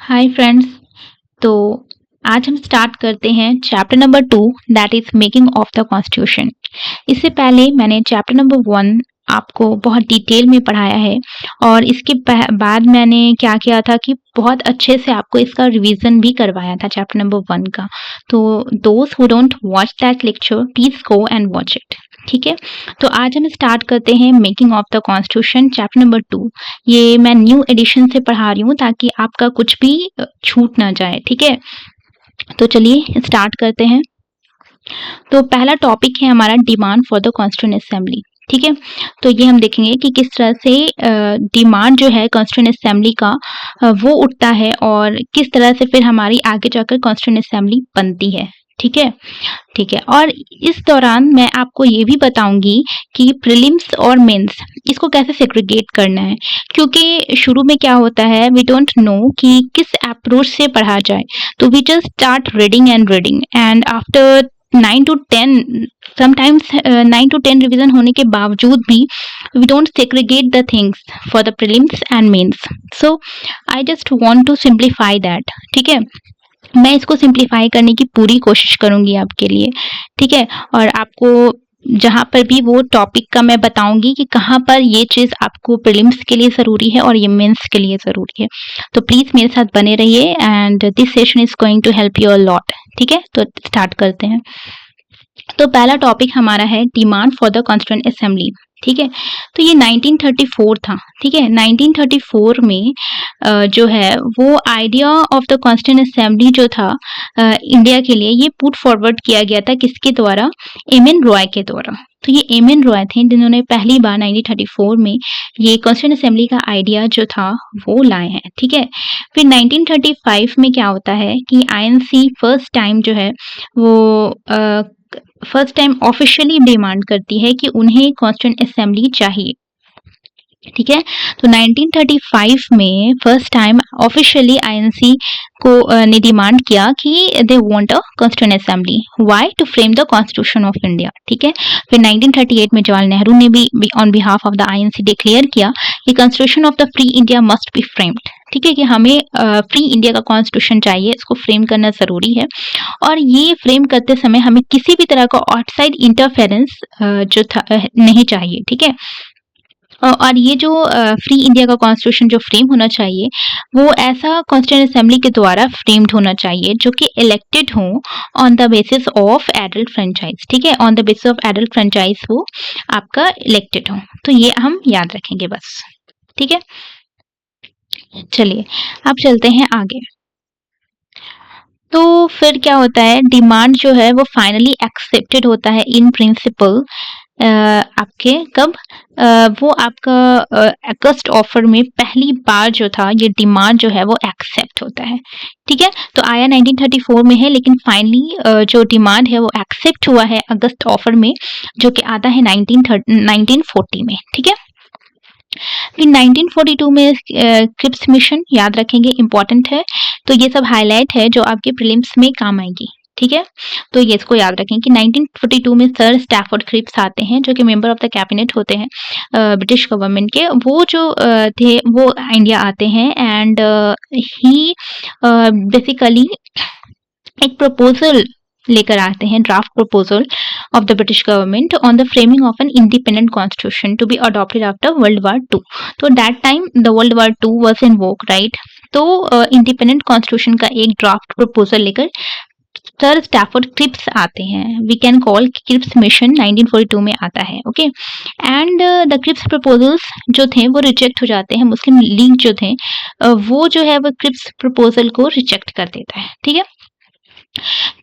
Hi friends. तो आज हम स्टार्ट करते हैं chapter number 2 that is making of the constitution. इससे पहले मैंने चैप्टर नंबर 1 आपको बहुत डिटेल में पढ़ाया है और इसके बाद मैंने क्या किया था कि बहुत अच्छे से आपको इसका रिवीजन भी करवाया था चैप्टर नंबर 1 का। तो those who don't watch that lecture please go and watch it. ठीक है, तो आज हम स्टार्ट करते हैं making of the constitution chapter number 2। ये मैं न्यू एडिशन से पढ़ा रही हूँ ताकि आपका कुछ भी छूट ना जाए। ठीक है, तो चलिए स्टार्ट करते हैं। तो पहला टॉपिक है हमारा demand for the constituent assembly. ठीक है, तो ये हम देखेंगे कि किस तरह से डिमांड जो है कॉन्स्टिट्यूएंट असेंबली का वो उठता है और किस तरह से फिर हमारी आगे जाकर कॉन्स्टिट्यूएंट असेंबली बनती है। ठीक है, ठीक है। और इस दौरान मैं आपको ये भी बताऊंगी कि प्रीलिम्स और मेंस इसको कैसे सेग्रीगेट करना है, क्योंकि शुरू में क्या होता है वी डोंट नो कि किस अप्रोच से पढ़ा जाए। तो we just start reading and after 9 to 10 sometimes 9 to 10 revision होने के बावजूद भी we don't segregate the things for the prelims and mains. So I just want to simplify that. ठीक है, मैं इसको सिंप्लीफाई करने की पूरी कोशिश करूंगी आपके लिए। ठीक है, और आपको जहाँ पर भी वो टॉपिक का मैं बताऊंगी कि कहाँ पर ये चीज़ आपको प्रीलिम्स के लिए ज़रूरी है और ये मेंस के लिए ज़रूरी है। तो प्लीज़ मेरे साथ बने रहिए and this session is going to help you a lot. ठीक है, तो स्टार्ट करते हैं। तो पहला टॉपिक हमारा है demand for the constituent assembly. ठीक है, तो ये 1934 था। ठीक है, 1934 में जो है वो idea of the constituent assembly जो था इंडिया के लिए, ये पुट फॉरवर्ड किया गया था किसके द्वारा? एम.एन. रॉय के द्वारा। तो ये एम.एन. रॉय थे जिन्होंने पहली बार 1934 में ये कॉन्स्टिट्यूएंट असेंबली का आइडिया जो था वो लाए हैं। ठीक है, फिर 1935 में क्या होता है कि आईएनसी फर्स्ट टाइम जो है वो फर्स्ट टाइम ऑफिशियली डिमांड करती है कि उन्हें कॉन्स्टिट्यूएंट असेंबली चाहिए। ठीक है, तो 1935 में फर्स्ट टाइम ऑफिशियली आईएनसी को ने डिमांड किया कि they want a constituent assembly. Why? To frame the constitution of India. ठीक है, फिर 1938 में जवाहरलाल नेहरू ने भी on behalf of the INC declare किया कि constitution of the free India must be framed. ठीक है, कि हमें फ्री इंडिया का कॉन्स्टिट्यूशन चाहिए, इसको फ्रेम करना जरूरी है और ये फ्रेम करते समय हमें किसी भी तरह का आउटसाइड इंटरफेरेंस जो था नहीं चाहिए। ठीक है, और ये जो फ्री इंडिया का कॉन्स्टिट्यूशन जो फ्रेम होना चाहिए वो ऐसा कॉन्स्टिट्यूएंट असेंबली के द्वारा फ्रेम्ड होना चाहिए जो कि इलेक्टेड हो on the basis of adult franchise. ठीक है, on the basis of adult franchise वो आपका इलेक्टेड हो। तो ये हम याद रखेंगे बस। ठीक है, चलिए अब चलते हैं आगे। तो फिर क्या होता है, डिमांड जो है वो फाइनली एक्सेप्टेड होता है इन प्रिंसिपल आपके कब वो आपका अगस्त ऑफर में पहली बार जो था ये डिमांड जो है वो एक्सेप्ट होता है। ठीक है, तो आया 1934 में है लेकिन फाइनली जो डिमांड है वो एक्सेप्ट हुआ है अगस्त ऑफर में, जो कि आता है 1940 में। ठीक है, फिर 1942 में क्रिप्स मिशन याद रखेंगे, इंपॉर्टेंट है। तो ये सब हाईलाइट है जो आपके प्रीलिम्स में काम आएंगी। ठीक है, तो ये इसको याद रखें कि 1942 में सर स्टैफोर्ड क्रिप्स आते हैं जो कि मेंबर ऑफ द कैबिनेट होते हैं ब्रिटिश गवर्नमेंट के। वो जो थे वो इंडिया आते हैं एंड ही बेसिकली एक प्रपोजल लेकर आते हैं, draft proposal of the British government on the framing of an independent constitution to be adopted after world war 2। तो that time the world war 2 was in vogue, right. तो independent constitution का एक draft proposal लेकर sir Stafford Cripps आते हैं। We can call Cripps mission 1942 में आता है। Okay, and the Cripps proposals जो थे वो रिजेक्ट हो जाते हैं। मुस्लिम लीग जो थे वो जो है वो क्रिप्स प्रपोजल को रिजेक्ट कर देता है। ठीक है,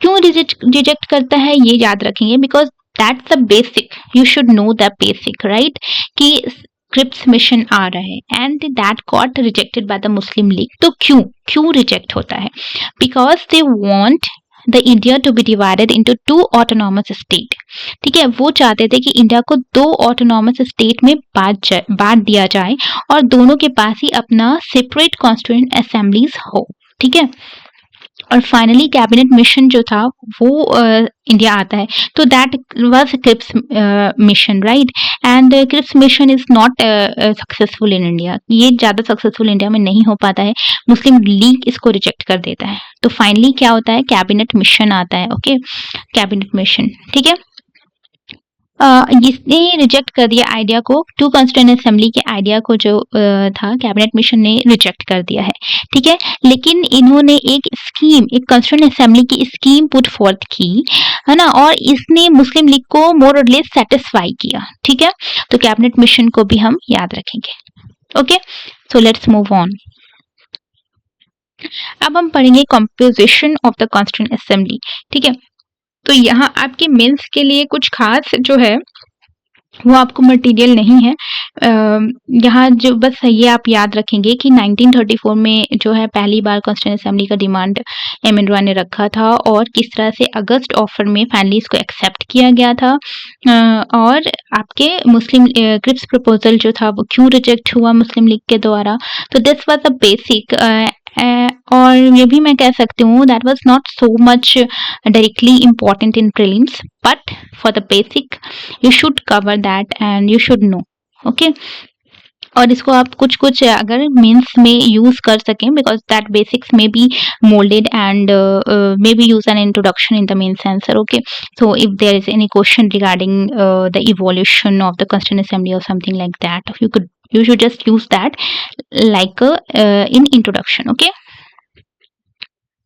क्यों रिजेक्ट करता है ये याद रखेंगे, because that's the basic, you should know the basic, right, कि क्रिप्स मिशन आ रहा है and that got rejected by the Muslim League. तो क्यों रिजेक्ट होता है? Because they want the India to be divided into 2 autonomous state. ठीक है, वो चाहते थे कि इंडिया को 2 ऑटोनॉमस स्टेट में बांट दिया जाए और दोनों के पास ही अपना सेपरेट कॉन्स्टिट्यूएंट असेंबलीज हो। ठीक है, और फाइनली कैबिनेट मिशन जो था वो इंडिया आता है। तो that was Cripps mission, right? And Cripps mission is not successful in India. ये ज़्यादा सक्सेसफुल इंडिया में नहीं हो पाता है, मुस्लिम लीग इसको रिजेक्ट कर देता है। तो फाइनली क्या होता है, कैबिनेट मिशन आता है। ओके, कैबिनेट मिशन, ठीक है। इसने रिजेक्ट कर दिया आइडिया को, टू कॉन्स्टिट्यूएंट असेंबली के आइडिया को जो था कैबिनेट मिशन ने रिजेक्ट कर दिया है, ठीक है। लेकिन इन्होंने एक स्कीम, एक कॉन्स्टिट्यूएंट असेंबली की स्कीम पुट फोर्थ की, है ना, और इसने मुस्लिम लीग को मोर और लेस सेटिस्फाई किया, ठीक है। तो कैबिनेट मिशन को भी हम याद रखेंगे। Okay, so let's move on. अब हम पढ़ेंगे composition of the constituent assembly, ठीक है। तो यहाँ आपके मेंस के लिए कुछ खास जो है वो आपको मटेरियल नहीं है। यहाँ जो बस ये आप याद रखेंगे कि 1934 में जो है पहली बार कॉन्स्टिट्यूएंट असेंबली का डिमांड एम एन रॉय ने रखा था, और किस तरह से अगस्त ऑफर में फाइनली इसको एक्सेप्ट किया गया था, और आपके मुस्लिम क्रिप्स प्रपोजल जो था वो क्यों रिजेक्ट हुआ मुस्लिम लीग के द्वारा। तो दिस वाज अ बेसिक, और ये भी मैं कह सकती हूँ that was not so much directly important in prelims, but for the basic you should cover that and you should know, okay। और इसको आप कुछ कुछ अगर मेंस में यूज कर सकें, बिकॉज दैट बेसिक्स में be moulded and may be use an introduction in the mains answer, okay. So if there is any question regarding the evolution of the constituent assembly or something like that, you should just use that like in introduction, okay।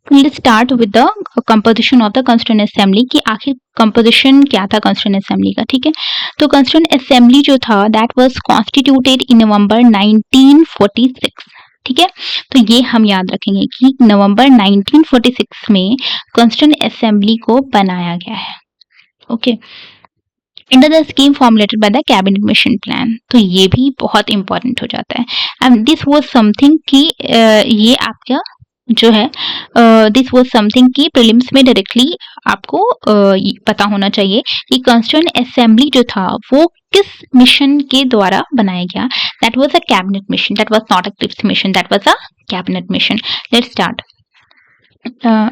We'll start with the composition of the Constituent Assembly कि आखिर composition क्या था Constituent Assembly का, ठीक है। तो Constituent Assembly जो था that was constituted in November 1946, ठीक है। तो ये हम याद रखेंगे कि नवंबर 1946 में Constituent Assembly को बनाया गया है, okay, under the scheme formulated by the cabinet mission plan। तो ये भी बहुत important हो जाता है। and this was something कि ये आपका जो है दिस वाज समथिंग कि प्रीलिम्स में डायरेक्टली आपको पता होना चाहिए कि कॉन्स्टिट्यूएंट असेंबली जो था वो किस मिशन के द्वारा बनाया गया। That was a cabinet mission, that was not a Cripps mission, that was a cabinet mission. Let's start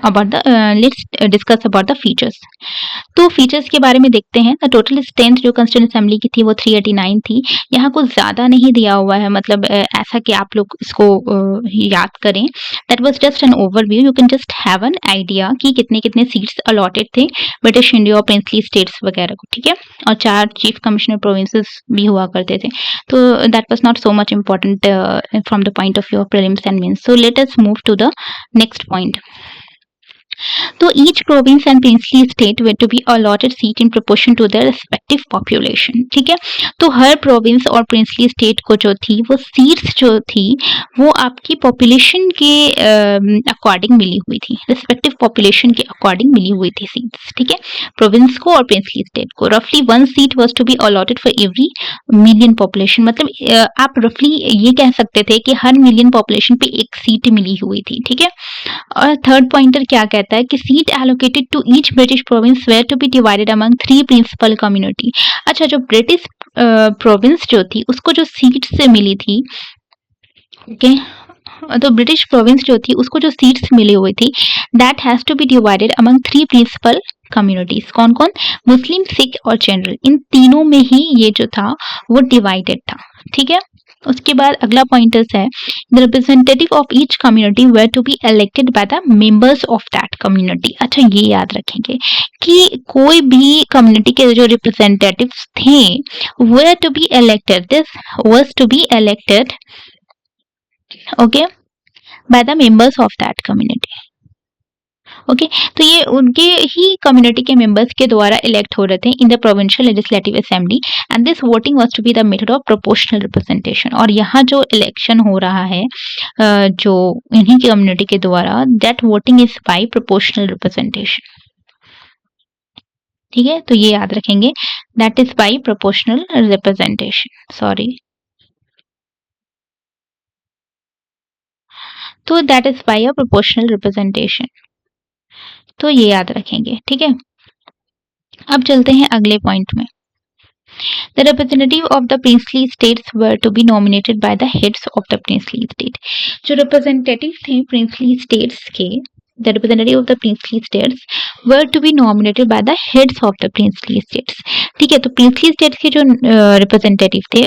about the let's discuss about the features। तो फीचर्स के बारे में देखते हैं। द टोटल स्ट्रेंथ जो कॉन्स्टिट्यूएंट असेंबली की थी वो 389 थी। यहाँ कुछ ज़्यादा नहीं दिया हुआ है, मतलब ऐसा कि आप लोग इसको याद करें। That was just an overview, you can just have an idea कि कितने कितने सीट्स अलॉटेड थे ब्रिटिश इंडिया और प्रिंसली स्टेट्स वगैरह को, ठीक है। और 4 चीफ कमिश्नर प्रोविंसेस भी हुआ करते थे। तो that was not so much important from the point of view of prelims and mains. So let us move to the next point. तो each province and princely state were to be allotted seat in proportion to their respective population, ठीक है। तो हर province और princely state को जो थी वो seats जो थी वो आपकी पॉपुलेशन के अकॉर्डिंग मिली हुई थी, रिस्पेक्टिव पॉपुलेशन के अकॉर्डिंग मिली हुई थी सीट्स, ठीक है, प्रोविंस को और प्रिंसली स्टेट को। रफली 1 seat was to be allotted for every million population, मतलब आप रफली ये कह सकते थे कि हर मिलियन पॉपुलेशन पे एक सीट मिली हुई थी, ठीक है। और थर्ड पॉइंटर क्या कहता है कि seat allocated to each British province were to be divided among 3 principal community. अच्छा, जो ब्रिटिश प्रोविंस जो थी उसको जो सीट से मिली थी, ओके, तो ब्रिटिश प्रोविंस जो थी उसको जो सीट्स मिली हुई थी that has to be divided among 3 principal communities. कौन कौन? मुस्लिम, सिख और जनरल, इन तीनों में ही ये जो था वो डिवाइडेड था, ठीक है। उसके बाद अगला पॉइंटर्स है the representative of each community were to be elected by the members of that community. अच्छा, ये याद रखेंगे कि कोई भी कम्युनिटी के जो रिप्रेजेंटेटिव्स थे were to be elected, this was to be elected, okay, by the members of that community, okay. तो ये उनके ही कम्युनिटी के मेंबर्स के द्वारा इलेक्ट हो रहे थे in the provincial legislative assembly and this voting was to be the method of proportional representation. और यहाँ जो इलेक्शन हो रहा है जो इन्हीं की कम्युनिटी के द्वारा, that voting is by proportional representation, ठीक है। तो ये याद रखेंगे, that is by proportional representation, sorry, तो that is by a proportional representation. तो ये याद रखेंगे, ठीक है। अब चलते हैं अगले पॉइंट में। The representative of the princely states were to be nominated by the heads of the princely state। जो representative थे princely states के the representative of the princely states were to be nominated by the heads of the princely states. ठीक है, तो princely states के जो representative थे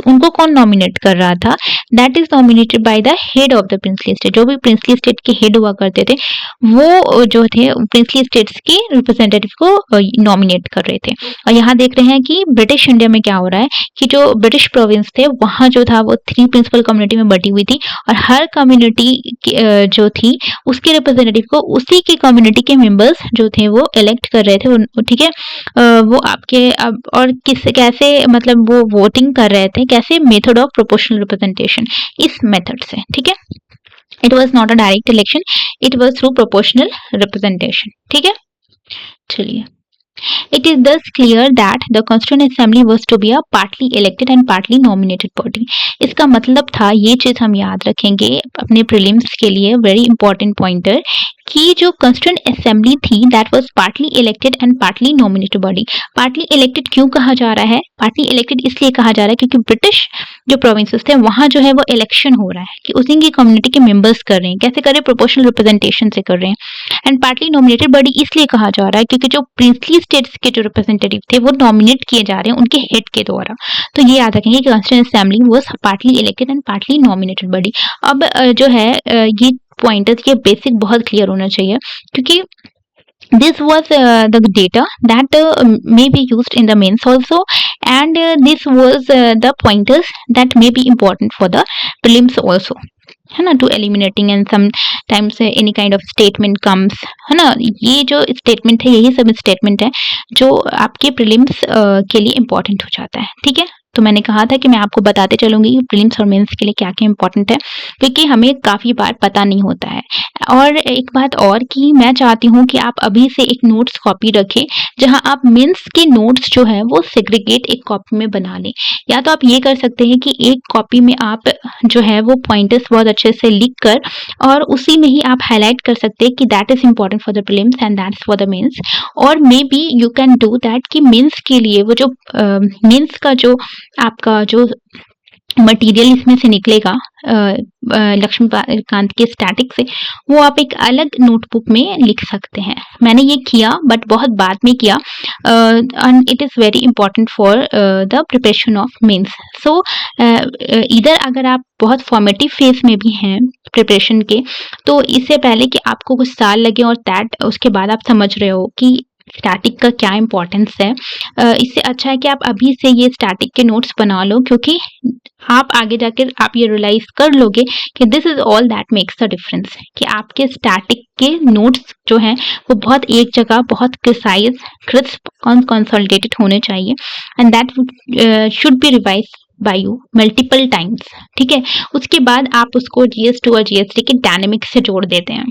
उनको कौन nominate कर रहा था? That is nominated by the head of the princely state. जो भी princely state के head हुआ करते थे वो जो थे princely states के representative को nominate कर रहे थे. और यहाँ देख रहे हैं कि ब्रिटिश इंडिया में क्या हो रहा है कि जो ब्रिटिश प्रोविंस थे वहाँ जो था वो 3 प्रिंसिपल कम्युनिटी में बटी हुई थी और हर कम्युनिटी जो थी उसके रिप्रेजेंटेटिव को उसी के कम्युनिटी के मेंबर्स जो थे वो इलेक्ट कर रहे थे. ठीक है, वो आपके अब और कैसे मतलब वो वोटिंग कर रहे थे, कैसे मेथड ऑफ प्रोपोर्शनल रिप्रेजेंटेशन, इस मेथड से. ठीक है, it was not a direct election, it was through proportional representation. ठीक है, चलिए. It is thus clear that the Constituent Assembly was to be a partly elected and partly nominated body. इसका मतलब था, ये चीज हम याद रखेंगे अपने प्रीलिम्स के लिए, वेरी इंपॉर्टेंट पॉइंटर, कि जो Constituent Assembly थी that was partly elected and partly nominated body. partly elected क्यों कहा जा रहा है? partly elected इसलिए कहा जा रहा है क्योंकि ब्रिटिश जो प्रोविंसेस थे वहाँ जो है वो इलेक्शन हो रहा है कि उसी की कम्युनिटी के मेंबर्स कर रहे हैं. कैसे कर रहे हैं? प्रोपोर्शनल रिप्रेजेंटेशन से कर रहे हैं. एंड पार्टली नॉमिनेटेड बॉडी इसलिए कहा जा रहा है क्योंकि जो प्रिंसली स्टेट्स के जो रिप्रेजेंटेटिव थे वो नॉमिनेट किए जा रहे हैं उनके हेड के द्वारा. तो ये याद रखेंगे कि constituent assembly was partly elected and partly nominated body. अब जो है ये पॉइंटर्स, ये बेसिक बहुत क्लियर होना चाहिए क्योंकि this was the data that may be used in the mains also, and this was the pointers that may be important for the prelims also, है ना, to eliminating and sometimes any kind of statement comes, है ना. ये जो statement है यही सब statement है जो आपके प्रीलिम्स के लिए इम्पोर्टेंट हो जाता है. ठीक है, तो मैंने कहा था कि मैं आपको बताते चलूंगी कि प्रीलिम्स और मेंस के लिए क्या क्या इंपॉर्टेंट है क्योंकि हमें काफ़ी बार पता नहीं होता है. और एक बात और कि मैं चाहती हूँ कि आप अभी से एक नोट्स कॉपी रखें जहां आप मेंस के नोट्स जो है वो सेग्रीगेट एक कॉपी में बना लें. या तो आप ये कर सकते हैं कि एक कॉपी में आप जो है वो पॉइंटर्स बहुत अच्छे से लिख कर और उसी में ही आप हाईलाइट कर सकते हैं कि that is important for the prelims and that's for the mains. और maybe you can do that कि मेंस के लिए वो जो मेंस का जो आपका जो मटेरियल इसमें से निकलेगा लक्ष्मीकांत के स्टैटिक से, वो आप एक अलग नोटबुक में लिख सकते हैं. मैंने ये किया बट बहुत बाद में किया and it is very important for the preparation of mains. So इधर अगर आप बहुत फॉर्मेटिव फेज में भी हैं प्रिपरेशन के, तो इससे पहले कि आपको कुछ साल लगे और दैट उसके बाद आप समझ रहे हो कि स्टैटिक का क्या इंपॉर्टेंस है, इससे अच्छा है कि आप अभी से ये स्टैटिक के नोट्स बना लो क्योंकि आप आगे जाकर आप ये रियलाइज कर लोगे कि this is all that makes the difference, कि आपके स्टैटिक के नोट्स जो हैं वो बहुत एक जगह बहुत प्रिसाइज, क्रिस्प, कंसोलिडेटेड होने चाहिए and that should be revise by you multiple times. ठीक है, उसके बाद आप उसको GS2 और GS3 के डायनेमिक्स से जोड़ देते हैं.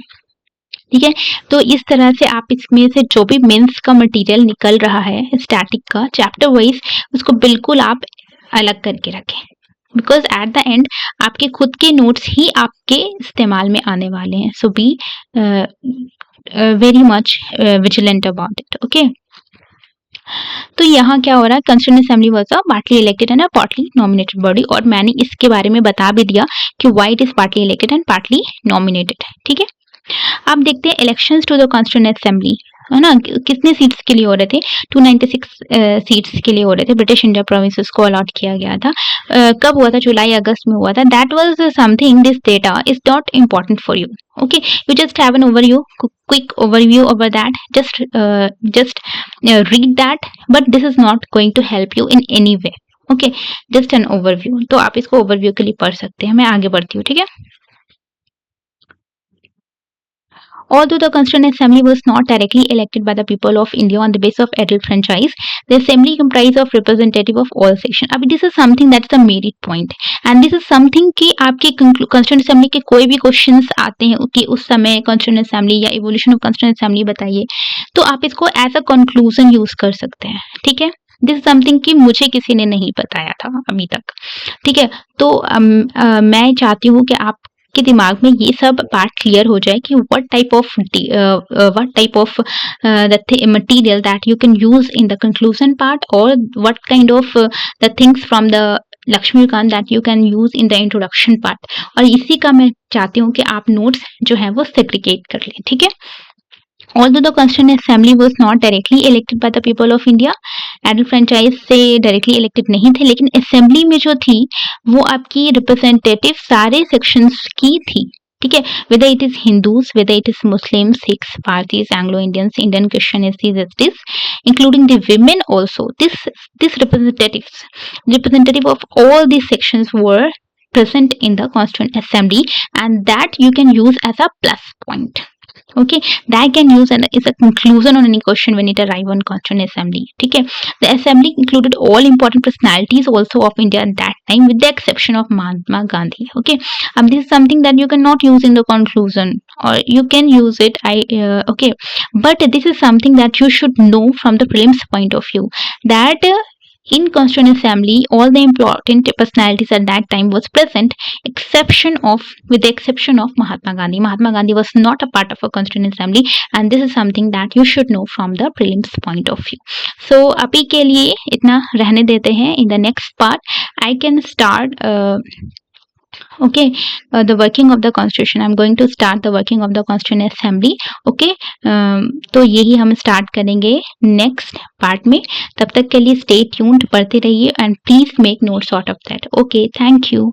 ठीक है, तो इस तरह से आप इसमें से जो भी मेंस का मटेरियल निकल रहा है स्टैटिक का चैप्टर वाइज, उसको बिल्कुल आप अलग करके रखें बिकॉज एट द एंड आपके खुद के नोट्स ही आपके इस्तेमाल में आने वाले हैं. So be very much vigilant about it. Okay, तो यहाँ क्या हो रहा है, constituent assembly was a partly elected and a partly nominated body, और मैंने इसके बारे में बता भी दिया कि why it is partly elected and partly nominated. ठीक है, आप देखते हैं elections to the constituent assembly, है ना, कितने सीट्स के लिए हो रहे थे? 296 सीट्स के लिए हो रहे थे. ब्रिटिश इंडिया प्रोविंसेस को अलॉट किया गया था. कब हुआ था? जुलाई अगस्त में हुआ था. That was something, this data is not important for you. Okay, you just have an overview, quick overview over that, just read that, but this is not going to help you in any way. Okay, just an overview. तो आप इसको overview के लिए पढ़ सकते हैं. मैं आगे बढ़ती हूँ. ठीक है, although the Constituent Assembly was not directly elected by the people of India on the basis of adult franchise, the assembly comprised of representative of all sections. अभी this is something that's the merit point, and this is something कि आपके Constituent Assembly के कोई भी questions आते हैं कि उस समय Constituent Assembly या evolution of Constituent Assembly बताइए, तो आप इसको as a conclusion use कर सकते हैं. ठीक है, दिस समथिंग कि मुझे किसी ने नहीं बताया था अभी तक. ठीक है, तो मैं चाहती हूँ कि आप के दिमाग में ये सब पार्ट क्लियर हो जाए कि what type of the material that you can use in the conclusion part, or what kind of the things from the Laxmikant that you can use in the introduction part, और इसी का मैं चाहती हूँ कि आप नोट्स जो है वो सेग्रीगेट कर लें, ठीक है। Although the Constituent Assembly was not directly elected by the people of India, adult franchise से डायरेक्टली इलेक्टेड नहीं थे, लेकिन असेंबली में जो थी वो आपकी रिप्रेजेंटेटिव सारे सेक्शंस की थी, ठीक है। whether it is Hindus, whether it is Muslims, Sikhs, Parsis, Anglo Indians, Indian Christian, SCs, STs, including the women also, this representative of all these sections were present in the Constituent Assembly, and that you can use as a plus point. Okay, that can use is a conclusion on any question when it arrive on Constituent Assembly. ठीक है, the assembly included all important personalities also of India at that time, with the exception of Mahatma Gandhi. Okay, this is something that you cannot use in the conclusion, or you can use it. Okay, but this is something that you should know from the prelims point of view, that in Constituent Assembly all the important personalities at that time was present, with the exception of Mahatma Gandhi. Mahatma Gandhi was not a part of a Constituent Assembly, and this is something that you should know from the prelims point of view. So अभी के लिए इतना रहने देते हैं. In the next part I can start the working of the constitution. I'm going to start the working of the Constituent Assembly. Okay, तो यही हम स्टार्ट करेंगे नेक्स्ट पार्ट में. तब तक के लिए स्टे ट्यून्ड, पढ़ते रहिए, and please make notes out of that. Okay, thank you.